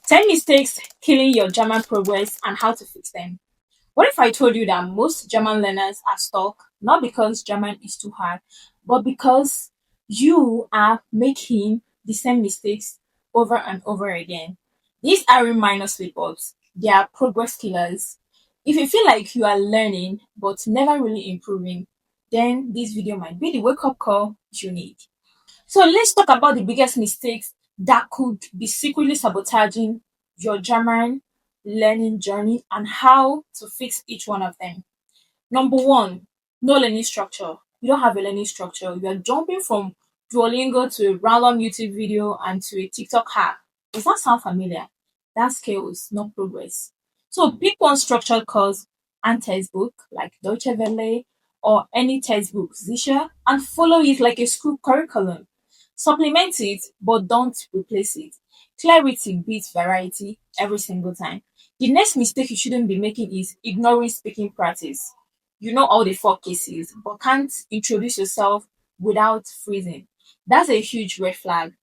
10 mistakes killing your German progress and how to fix them. What if I told you that most German learners are stuck not because German is too hard, but because you are making the same mistakes over and over again? These aren't minor slip ups, they are progress killers. If you feel like you are learning but never really improving, then this video might be the wake up call you need. So let's talk about the biggest mistakes that could be secretly sabotaging your German learning journey and how to fix each one of them. Number one, no learning structure. You don't have a learning structure. You are jumping from Duolingo to a random YouTube video and to a TikTok hack. Does that sound familiar? That's chaos, not progress. So pick one structured course and textbook like Deutsche Welle or any textbook, Zisha, and follow it like a school curriculum. Supplement it, but don't replace it. Clarity beats variety every single time. The next mistake you shouldn't be making is ignoring speaking practice. You know all the four cases, but can't introduce yourself without freezing. That's a huge red flag.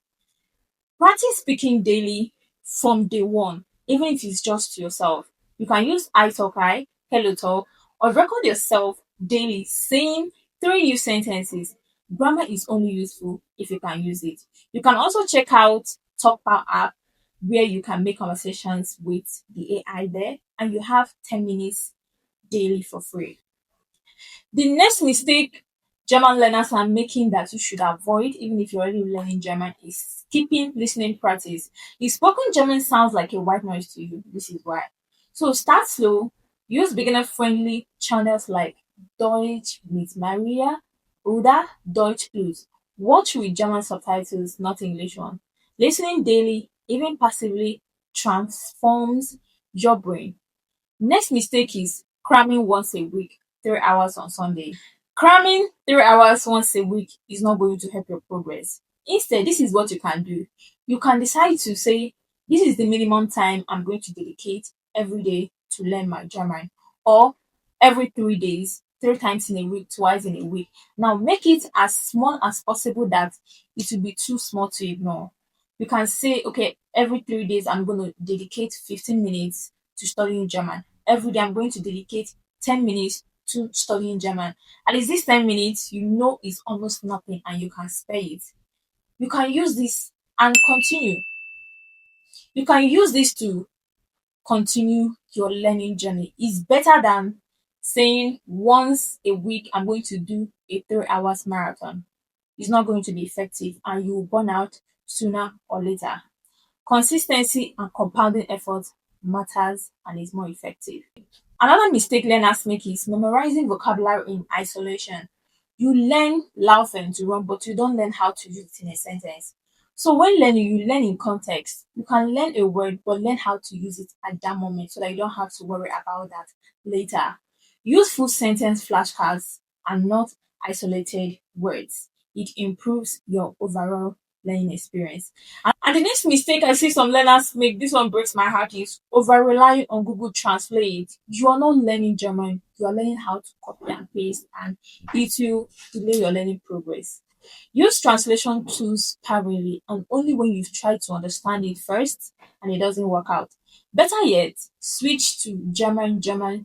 Practice speaking daily from day one, even if it's just to yourself. You can use I talk I, hello talk, or record yourself daily saying 3 new sentences. Grammar is only useful if you can use it. You can also check out TalkPow app where you can make conversations with the AI there and you have 10 minutes daily for free. The next mistake German learners are making that you should avoid, even if you're already learning German, is skipping listening practice. The spoken German sounds like a white noise to you. This is why. So start slow. Use beginner-friendly channels like Deutsch with Maria oder Deutsch Plus. Watch with German subtitles, not English one. Listening daily, even passively, transforms your brain. Next mistake is cramming once a week, 3 hours on Sunday. Cramming 3 hours once a week is not going to help your progress. Instead, this is what you can do. You can decide to say, this is the minimum time I'm going to dedicate every day to learn my German, or every 3 days, 3 times in a week, twice in a week. Now, make it as small as possible that it will be too small to ignore. You can say, okay, every 3 days, I'm going to dedicate 15 minutes to studying German. Every day, I'm going to dedicate 10 minutes to studying German. And it's this 10 minutes you know is almost nothing and you can spare it. You can use this and continue. You can use this to continue your learning journey. It's better than saying once a week I'm going to do a 3 hours marathon. It's not going to be effective and you will burn out sooner or later. Consistency and compounding effort matters and is more effective. Another mistake learners make is memorizing vocabulary in isolation. You learn laughing to run, but you don't learn how to use it in a sentence. So when learning, you learn in context. You can learn a word, but learn how to use it at that moment so that you don't have to worry about that later. Use full sentence flashcards and not isolated words. It improves your overall learning experience. And the next mistake I see some learners make, this one breaks my heart, is over relying on Google Translate. You are not learning German, you are learning how to copy and paste, and it will delay your learning progress. Use translation tools sparingly and only when you've tried to understand it first and it doesn't work out. Better yet, switch to German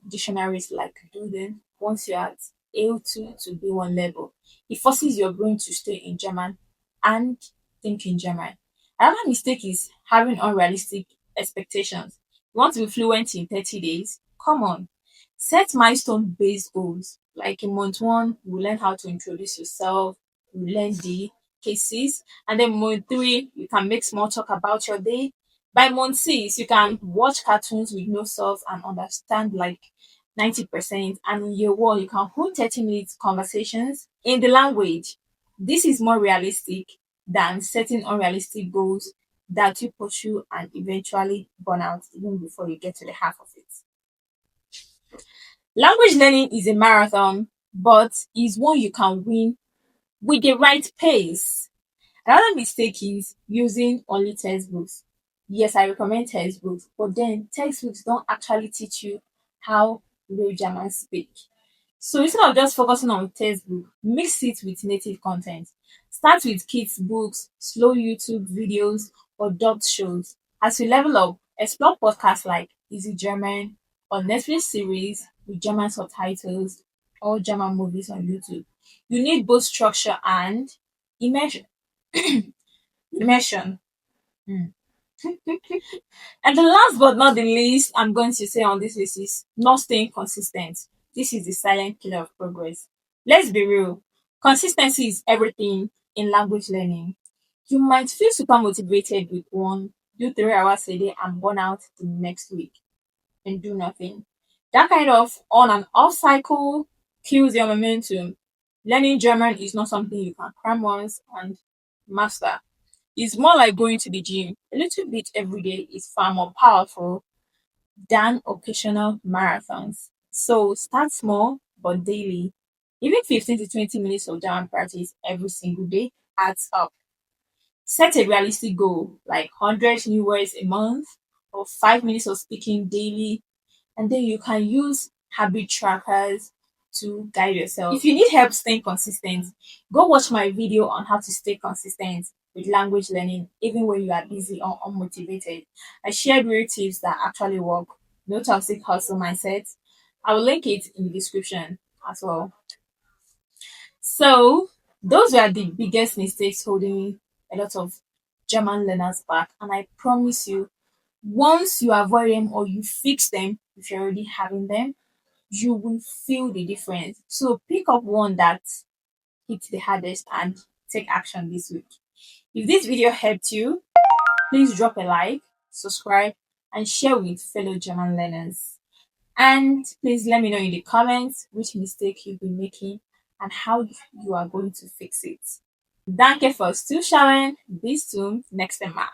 dictionaries like Duden once you're at A2 to B1 level. It forces your brain to stay in German and think in German. Another mistake is having unrealistic expectations. You want to be fluent in 30 days? Come on. Set milestone based goals. Like in month one, you learn how to introduce yourself, you learn the cases, and then month three, you can make small talk about your day. By month six, you can watch cartoons with no self and understand like 90%. And in year one, you can hold 30 minutes conversations in the language. This is more realistic than setting unrealistic goals that you pursue and eventually burn out even before you get to the half of it. Language learning is a marathon, but is one you can win with the right pace. Another mistake is using only textbooks. Yes, I recommend textbooks, but then textbooks don't actually teach you how real Germans speak. So instead of just focusing on textbook, mix it with native content. Start with kids' books, slow YouTube videos, or dubbed shows. As you level up, Explore podcasts like Easy German or Netflix series with German subtitles or German movies on YouTube. You need both structure and immersion. Immersion. Mm. And the last but not the least, I'm going to say on this list is not staying consistent. This is the silent killer of progress. Let's be real. Consistency is everything in language learning. You might feel super motivated with one, do 3 hours a day, and burn out the next week and do nothing. That kind of on and off cycle kills your momentum. Learning German is not something you can cram once and master. It's more like going to the gym. A little bit every day is far more powerful than occasional marathons. So start small but daily. Even 15 to 20 minutes of German practice every single day adds up. Set a realistic goal like 100 new words a month or 5 minutes of speaking daily, and then you can use habit trackers to guide yourself. If you need help staying consistent, go watch my video on how to stay consistent with language learning even when you are busy or unmotivated. I shared real tips that actually work. No toxic hustle mindset. I will link it in the description as well. So those were the biggest mistakes holding a lot of German learners back, and I promise you, once you avoid them or you fix them, if you're already having them, you will feel the difference. So pick up one that hits the hardest and take action this week. If this video helped you, please drop a like, subscribe, and share with fellow German learners. And please let me know in the comments which mistake you've been making and how you are going to fix it. Danke fürs Zuschauen. Bis zum nächsten Mal.